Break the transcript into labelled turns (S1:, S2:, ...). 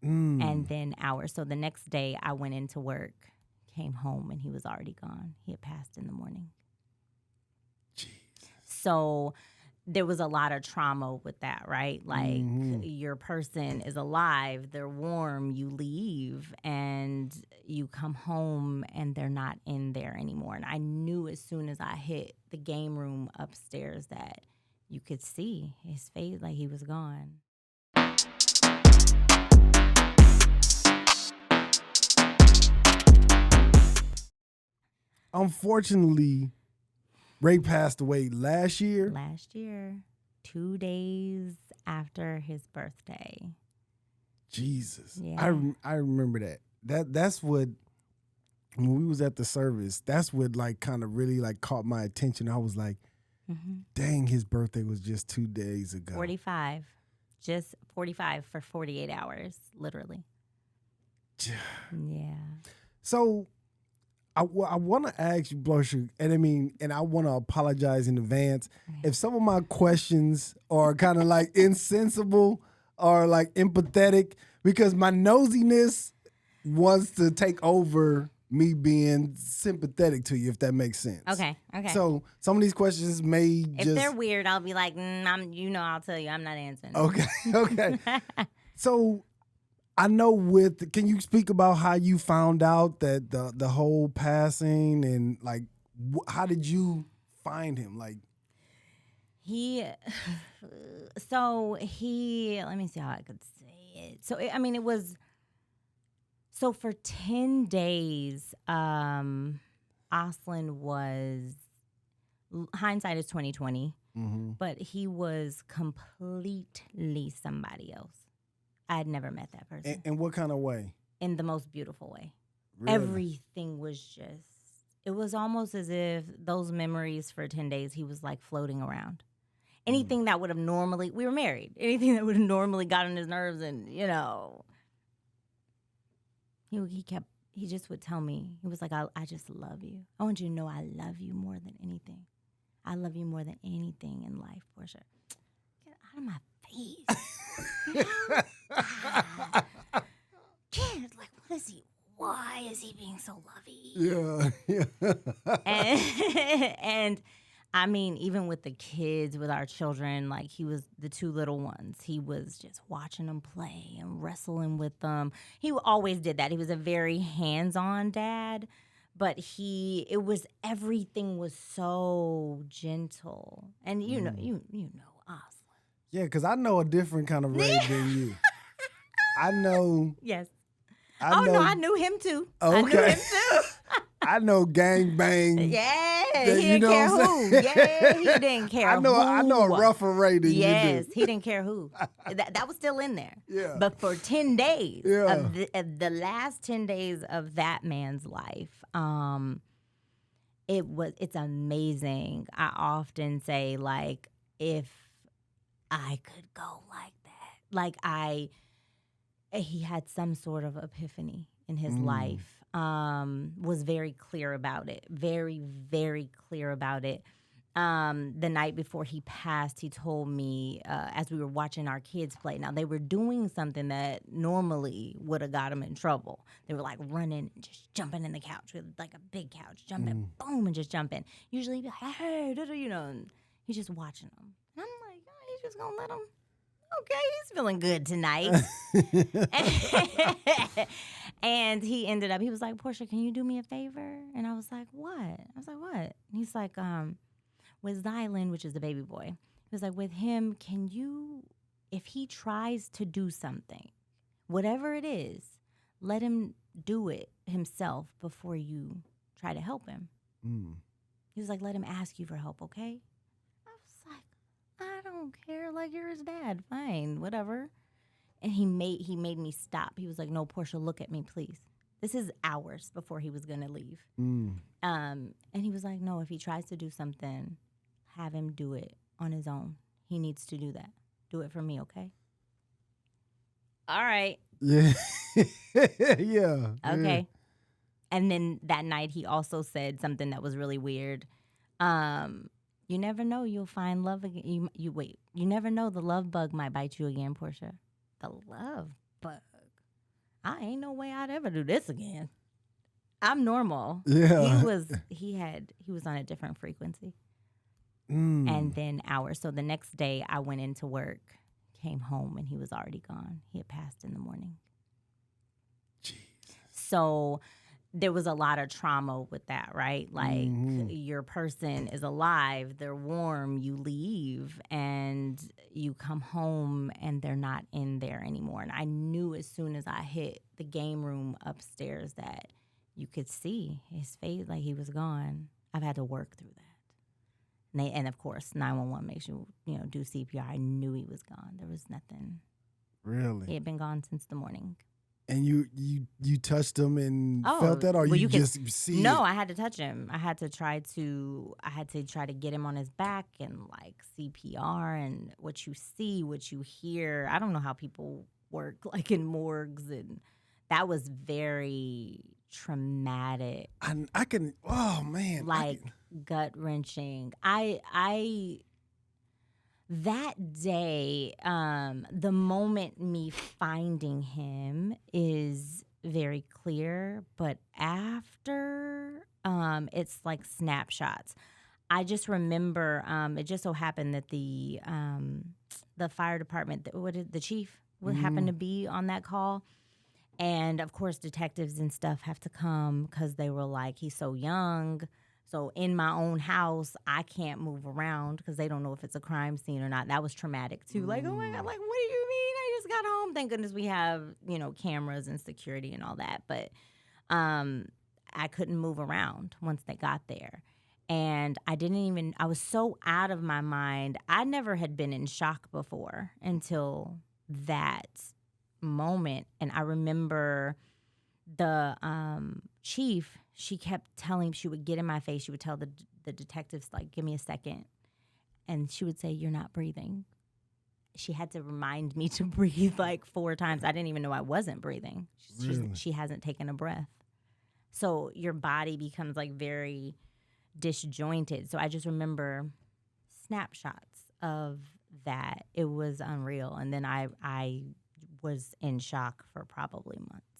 S1: and then hours. So the next day I went into work, came home, and he was already gone. He had passed in the morning.
S2: Jesus.
S1: So there was a lot of trauma with that, right? Like your person is alive, they're warm, you leave and you come home and they're not in there anymore. And I knew as soon as I hit the game room upstairs that you could see his face, like he was gone.
S2: Unfortunately, Ray passed away last year.
S1: 2 days after his birthday.
S2: Jesus.
S1: Yeah.
S2: I remember that. That's what, when we was at the service, that's what like kind of really like caught my attention. I was like, dang, his birthday was just 2 days ago.
S1: 45. Just 45 for 48 hours, literally. Yeah.
S2: So I want to ask you, Portia, and I want to apologize in advance if some of my questions are kind of like insensible or like empathetic, because my nosiness wants to take over me being sympathetic to you, if that makes sense.
S1: Okay.
S2: So some of these questions may
S1: If they're weird, I'll be like, I'll tell you, I'm not answering.
S2: Okay. So I know can you speak about how you found out that the whole passing and like, how did you find him? Like
S1: let me see how I could say it. So for 10 days, Oslin was, hindsight is 20/20, but he was completely somebody else. I had never met that person.
S2: In what kind of way?
S1: In the most beautiful way.
S2: Really?
S1: Everything was it was almost as if those memories for 10 days, he was like floating around. Anything that would have normally, we were married, anything that would have normally got on his nerves and, he just would tell me, he was like, I just love you. I want you to know I love you more than anything. I love you more than anything in life, Portia. Get out of my face. Kid, like, why is he being so lovey?
S2: Yeah.
S1: And I mean, even with the kids, with our children, like he was the two little ones. He was just watching them play and wrestling with them. He always did that. He was a very hands-on dad, but everything was so gentle. And you know Oslin.
S2: Yeah, because I know a different kind of Ray than you. I know.
S1: Yes.
S2: I
S1: knew him too.
S2: Okay.
S1: I knew him too.
S2: I know gang bang.
S1: Yeah, he didn't care who. Yeah, he didn't care
S2: I know a rougher Ray than you do.
S1: Yes, he didn't care who. That was still in there.
S2: Yeah.
S1: But for 10 days, of the last 10 days of that man's life, it's amazing. I often say, like, if I could go like that, like he had some sort of epiphany in his life. Was very clear about it. Very, very clear about it. The night before he passed, he told me, as we were watching our kids play. Now, they were doing something that normally would have got them in trouble. They were like running and just jumping in the couch with like a big couch, jumping, boom, and just jumping. Usually he'd be like, hey, and he's just watching them. And I'm like, oh, he's just gonna let them. Okay, he's feeling good tonight. And he ended up, he was like, Portia, can you do me a favor? And I was like, what? I was like, what? And he's like, with Zylan, which is the baby boy, he was like, with him, can you, if he tries to do something, whatever it is, let him do it himself before you try to help him. He was like, let him ask you for help, okay? I was like, I don't care. Like, you're his dad. Fine, whatever. And he made me stop. He was like, no, Portia, look at me, please. This is hours before he was going to leave. And he was like, no, if he tries to do something, have him do it on his own. He needs to do that. Do it for me, okay? All right.
S2: Yeah. Yeah.
S1: Okay. Yeah. And then that night he also said something that was really weird. You never know, you'll find love again. You never know, the love bug might bite you again, Portia. The love bug. I ain't no way I'd ever do this again. I'm normal.
S2: Yeah.
S1: He was on a different frequency.
S2: Mm.
S1: And then hours. So the next day I went into work, came home, and he was already gone. He had passed in the morning.
S2: Jeez.
S1: So there was a lot of trauma with that, right? Like your person is alive, they're warm, you leave and you come home and they're not in there anymore. And I knew as soon as I hit the game room upstairs that you could see his face, like he was gone. I've had to work through that. And of course, 911 makes you, do CPR. I knew he was gone. There was nothing.
S2: Really?
S1: He had been gone since the morning.
S2: And you touched him and felt that, or you just see?
S1: No,
S2: it?
S1: I had to touch him. I had to try to get him on his back and like CPR and what you see, what you hear. I don't know how people work like in morgues, and that was very traumatic.
S2: I can. Oh man,
S1: like gut wrenching. That day, the moment me finding him is very clear, but after, it's like snapshots. I just remember, it just so happened that the fire department, the chief would happen to be on that call. And of course, detectives and stuff have to come because they were like, he's so young. So in my own house, I can't move around because they don't know if it's a crime scene or not. That was traumatic too. Like, oh my God, like, what do you mean? I just got home. Thank goodness we have, cameras and security and all that. But I couldn't move around once they got there. And I was so out of my mind. I never had been in shock before until that moment. And I remember the chief, she kept telling, she would get in my face, she would tell the detectives, like, give me a second, and she would say, you're not breathing. She had to remind me to breathe like 4 times. I didn't even know I wasn't breathing.
S2: Really?
S1: She hasn't taken a breath. So your body becomes like very disjointed. So I just remember snapshots of that. It was unreal. And then I was in shock for probably months.